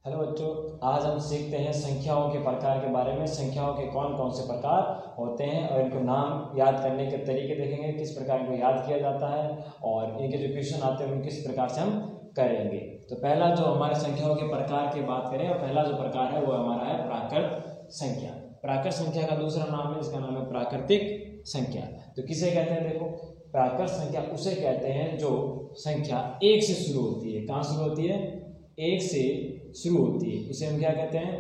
Hello बच्चों, आज हम सीखते हैं संख्याओं के प्रकार के बारे में। संख्याओं के कौन कौन से प्रकार होते हैं और इनको नाम याद करने के तरीके देखेंगे, किस प्रकार इनको याद किया जाता है और इनके जो क्वेश्चन आते हैं किस प्रकार से हम करेंगे। तो पहला जो हमारे संख्याओं के प्रकार की बात करें और पहला जो प्रकार है वो हमारा है प्राकृत संख्या। प्राकृत संख्या का दूसरा नाम है, इसका नाम है प्राकृतिक संख्या। तो किसे कहते हैं? देखो, प्राकृत संख्या उसे कहते हैं जो संख्या एक से शुरू होती है। कहाँ शुरू होती है? एक से शुरू होती है, उसे हम क्या कहते हैं?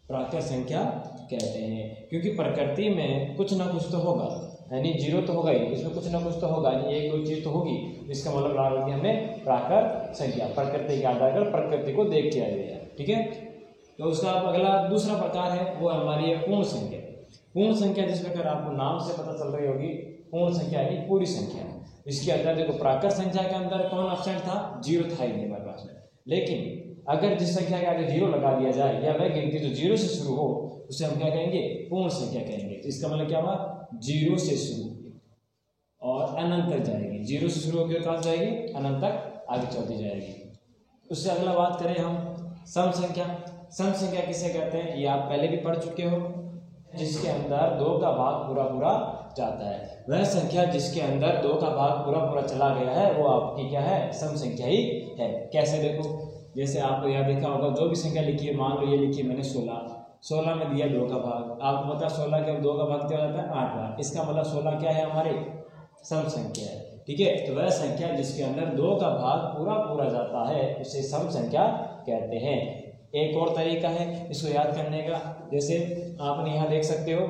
प्राकृत संख्या कहते हैं। क्योंकि प्रकृति में कुछ ना कुछ तो होगा, यानी जीरो तो होगा ही, इसमें कुछ ना कुछ तो होगा, यानी एक दो चीज तो होगी। इसका मतलब लगा दिया हमने प्राकृत संख्या, प्रकृति के आधार पर प्रकृति को देख के आ गया। ठीक है, तो उसका अगला दूसरा प्रकार है वो हमारी है पूर्ण संख्या। पूर्ण संख्या जिस प्रकार आपको नाम से पता चल रही होगी, पूर्ण संख्या यानी पूरी संख्या। इसके अंदर देखो, प्राकृत संख्या के अंदर कौन अक्षर था? जीरो था ही नहीं हमारे पास में। लेकिन अगर जिस संख्या के आगे जीरो लगा दिया जाए या वह गिनती जो जीरो से शुरू हो उसे हम क्या कहेंगे? पूर्ण संख्या कहेंगे। तो इसका मतलब क्या हुआ? जीरो से शुरू और अनंत तक जाएगी। जीरो से शुरू होकर कहाँ जाएगी? अनंत तक आगे चलती जाएगी। उससे अगला बात करें हम सम संख्या। सम संख्या किसे कहते हैं? ये आप पहले भी पढ़ चुके हो। जिसके अंदर दो का भाग पूरा पूरा जाता है, वह संख्या जिसके अंदर दो का भाग पूरा पूरा चला गया है वो आपकी क्या है? सम संख्या ही है। कैसे? देखो, जैसे आपको यह देखा होगा, जो भी संख्या लिखी है, मान लो ये लिखी है मैंने 16 में दिया दो का भाग। आपको पता है 16 के दो का भाग क्या होता है? 8 बार। इसका मतलब 16 क्या है? हमारे सम संख्या है। ठीक है, तो वह संख्या जिसके अंदर दो का भाग पूरा पूरा जाता है उसे सम संख्या कहते हैं। एक और तरीका है इसको याद करने का, जैसे आपने यहाँ देख सकते हो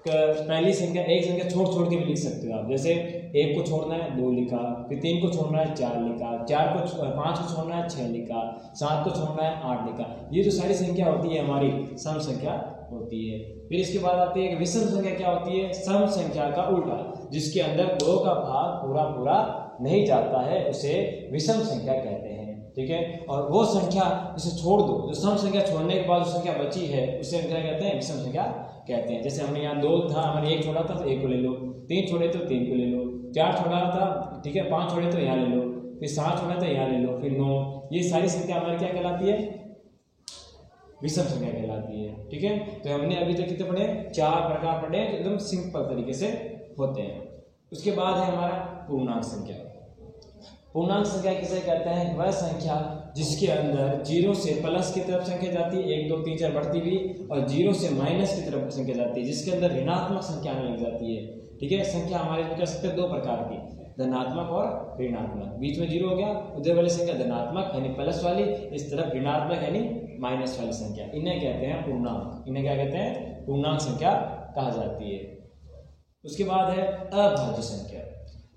पहली संख्या, एक संख्या छोड़ छोड़ के भी लिख सकते हो आप। जैसे एक को छोड़ना है 2 लिखा, फिर 3 को छोड़ना है 4 लिखा, 5 को छोड़ना है 6 लिखा, 7 को छोड़ना है 8 लिखा। ये जो सारी संख्या होती है हमारी सम संख्या होती है। फिर इसके बाद आती है कि विषम संख्या। क्या होती है? सम संख्या का उल्टा, जिसके अंदर दो का भाग पूरा पूरा नहीं जाता है उसे विषम संख्या कहते हैं। ठीक है, और वो संख्या जिसे छोड़ दो, जो सम संख्या छोड़ने के बाद जो संख्या बची है उसे हम क्या कहते हैं? विषम संख्या कहते हैं। जैसे हमने यहाँ 2 था, हमारे 1 छोड़ा था तो 1 को ले लो, 3 छोड़े तो 3 को ले लो, 4 छोड़ा था, ठीक है, 5 छोड़े तो यहाँ ले लो, फिर 7 छोड़ा तो यहाँ ले लो, फिर 9। ये सारी संख्या हमारी क्या कहलाती है? विषम संख्या कहलाती है। ठीक है, तो हमने अभी तक कितने पढ़े? 4 प्रकार पढ़े, एकदम सिंपल तरीके से होते हैं। उसके बाद है हमारा पूर्णांक संख्या। पूर्णांक संख्या किसे कहते हैं? वह संख्या जिसके अंदर जीरो से प्लस की तरफ संख्या जाती है, 1 2 3 4 बढ़ती भी, और जीरो से माइनस की तरफ संख्या जाती है, जिसके अंदर ऋणात्मक संख्या आने लग जाती है। ठीक है, संख्या हमारे कह सकते हैं 2 प्रकार की, धनात्मक और ऋणात्मक। बीच में जीरो हो गया, उधर वाली संख्या धनात्मक यानी प्लस वाली, इस तरफ ऋणात्मक यानी माइनस वाली संख्या। इन्हें कहते हैं पूर्णांक। इन्हें क्या कहते हैं? पूर्णांक संख्या कहा जाती है। उसके बाद है अभाज्य संख्या।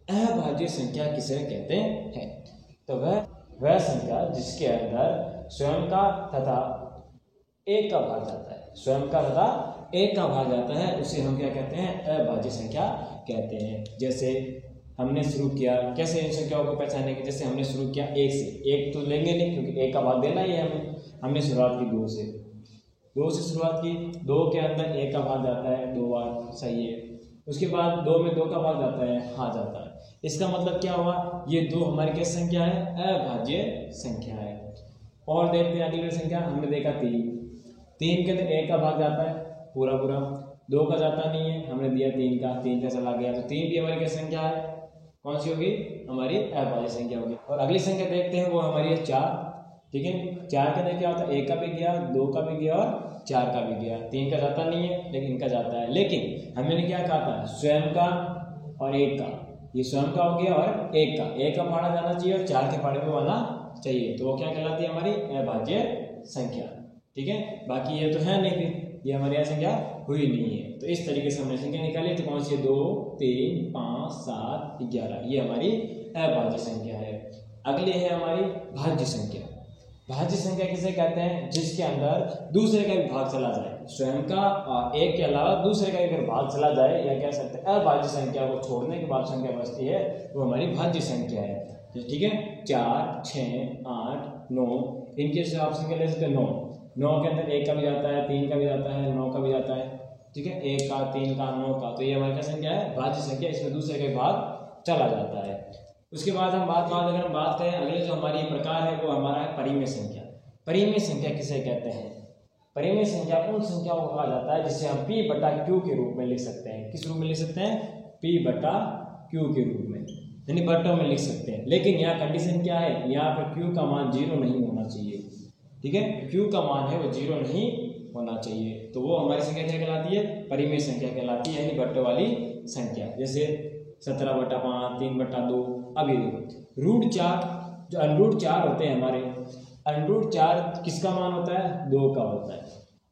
अभाज्य संख्या किसे कहते हैं? तो वह संख्या जिसके अंदर स्वयं का तथा एक का भाग जाता है, स्वयं का तथा एक का भाग जाता है, उसे हम क्या कहते हैं? अभाज्य संख्या कहते हैं। जैसे हमने शुरू किया, कैसे इन संख्याओं को पहचानने की? जैसे हमने शुरू किया 1 से, 1 तो लेंगे नहीं क्योंकि 1 का भाग देना ही है हमें। हमने शुरुआत की 2 से, 2 से शुरुआत की, 2 के अंदर 1 का भाग जाता है 2 बार, सही है। उसके बाद 2 में 2 का भाग जाता है, हाँ जाता है। इसका मतलब क्या हुआ? ये 2 हमारी क्या संख्या है? अभाज्य संख्या है। और देखते हैं अगली संख्या, हमने देखा 3 के अंदर 1 का भाग जाता है पूरा पूरा, 2 का जाता नहीं है, हमने दिया 3 का चला गया, तो 3 भी हमारी क्या संख्या है? कौन सी होगी? हमारी अभाज्य संख्या होगी। और अगली संख्या देखते हैं, वो हमारी है 4। ठीक है, 4 के अंदर क्या होता है? 1 का भी गया, 2 का भी गया और 4 का भी गया। 3 का जाता नहीं है लेकिन इनका जाता है। लेकिन हमने क्या कहा था? स्वयं का और एक का। ये स्वयं का हो गया और एक का फाड़ा जाना चाहिए और 4 के फाड़े में आना चाहिए, तो वो क्या कहलाती है? हमारी अभाज्य संख्या। ठीक है, बाकी ये तो है नहीं, फिर ये हमारी संख्या हुई नहीं है। तो इस तरीके से हमने संख्या निकाली। तो कौन सी? 2 3 5 7 11, ये हमारी अभाज्य संख्या है। अगली है हमारी भाज्य संख्या। भाज्य संख्या किसे कहते हैं? जिसके अंदर दूसरे का भी भाग चला जाए, स्वयं का और एक के अलावा दूसरे का अगर भाग चला जाए, या कह सकते हैं अभाज्य संख्या को छोड़ने के बाद संख्या बचती है, वो हमारी भाज्य संख्या है। ठीक है, 4 6 8 9, इनके से आप संख्या ले सकते हैं 9 के अंदर 1 का भी जाता है, 3 का भी जाता है, 9 का भी जाता है। ठीक है, 1 का 3 का 9 का, तो ये हमारी क्या संख्या है? भाज्य संख्या। इसमें दूसरे का भाग चला जाता है। उसके बाद हम अगर हम बात करें, अगले जो हमारी प्रकार है वो हमारा है परिमेय संख्या। परिमेय संख्या किसे कहते हैं? परिमेय संख्या उन संख्याओं को कहा जाता है जिसे हम p बटा q के रूप में लिख सकते हैं। किस रूप में लिख सकते हैं? p बटा q के रूप में, यानी बटों में लिख सकते हैं। लेकिन यहाँ कंडीशन क्या है? यहाँ पर q का मान 0 नहीं होना चाहिए, ठीक है। q का मान है वो 0 नहीं होना चाहिए, तो वो हमारी संख्या क्या कहलाती है? परिमेय संख्या कहलाती है, यानी बट्टों वाली संख्या। जैसे 17/5, 3/2। अब ये देखो रूट 4, जो अनरूट 4 होते हैं हमारे, अनरूट 4 किसका मान होता है? 2 का होता है।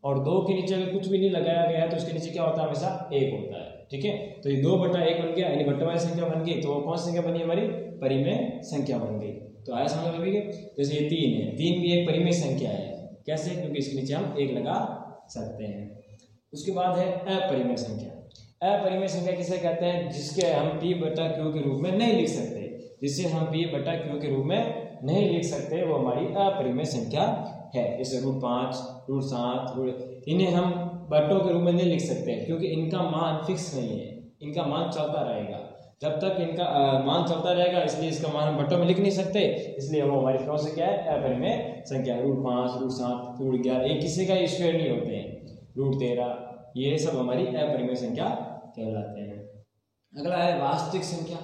और 2 के नीचे अगर कुछ भी नहीं लगाया गया है तो उसके नीचे क्या होता है? हमेशा 1 होता है, ठीक है। तो ये 2/1 बन गया, यानी बट्टों वाली संख्या बन गई। तो वो कौन सी संख्या बनी? हमारी परिमेय संख्या बन गई। तो आया समझ में अभी? जैसे ये 3 है, 3 भी एक परिमेय संख्या है। कैसे? क्योंकि इसके नीचे हम 1 लगा सकते हैं। उसके बाद है अपरिमेय संख्या। अपरिमेय संख्या किसे कहते हैं? जिसके हम p बटा q के रूप में नहीं लिख सकते, जिसे हम p बटा q के रूप में नहीं लिख सकते, वो हमारी अपरिमेय संख्या है। जैसे √5, √7, इन्हें हम बट्टों के रूप में नहीं लिख सकते क्योंकि इनका मान फिक्स नहीं है, इनका मान चलता रहेगा। जब तक इनका मान चलता रहेगा, इसलिए इसका मान हम बट्टों में लिख नहीं सकते, इसलिए वो हमारी कौन से क्या है? अपरिमेय संख्या। √5, √7, √11 ये किसी का स्क्वायर नहीं होते हैं। √13 ये सब हमारी अपरिमेय संख्या कहलाते हैं। अगला है वास्तविक संख्या।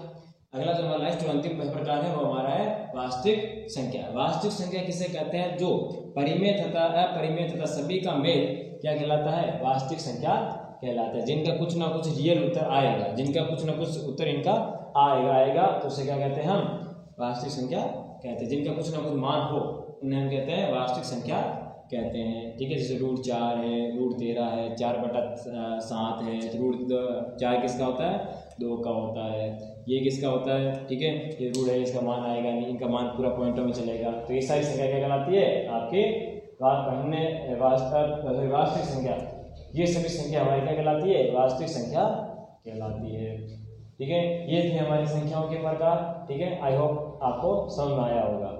अगला जो हमारा जो अंतिम प्रकार है वो हमारा है वास्तविक संख्या। वास्तविक संख्या किसे कहते हैं? जो परिमेय तथा अपरिमेय तथा सभी का मेल क्या कहलाता है? वास्तविक संख्या कहलाता है। जिनका कुछ ना कुछ रियल उत्तर आएगा, जिनका कुछ ना कुछ उत्तर इनका आएगा तो उसे क्या कहते हैं? हम वास्तविक संख्या कहते हैं। जिनका कुछ ना कुछ मान हो उन्हें हम कहते हैं वास्तविक संख्या कहते हैं, ठीक है। जैसे √4 है, √13 है, 4/7 है, √4 किसका होता है? 2 का होता है। ये किसका होता है? ठीक है, ये रूट है, इसका मान आएगा नहीं, इनका मान पूरा पॉइंटों में चलेगा। तो ये सारी संख्या क्या कहलाती है? आपकी वास्तविक संख्या। ये सभी संख्या हमारी क्या कहलाती है? वास्तविक संख्या कहलाती है, ठीक है। ये थी हमारी संख्याओं के प्रकार, ठीक है। आई होप आपको समझ में आया होगा।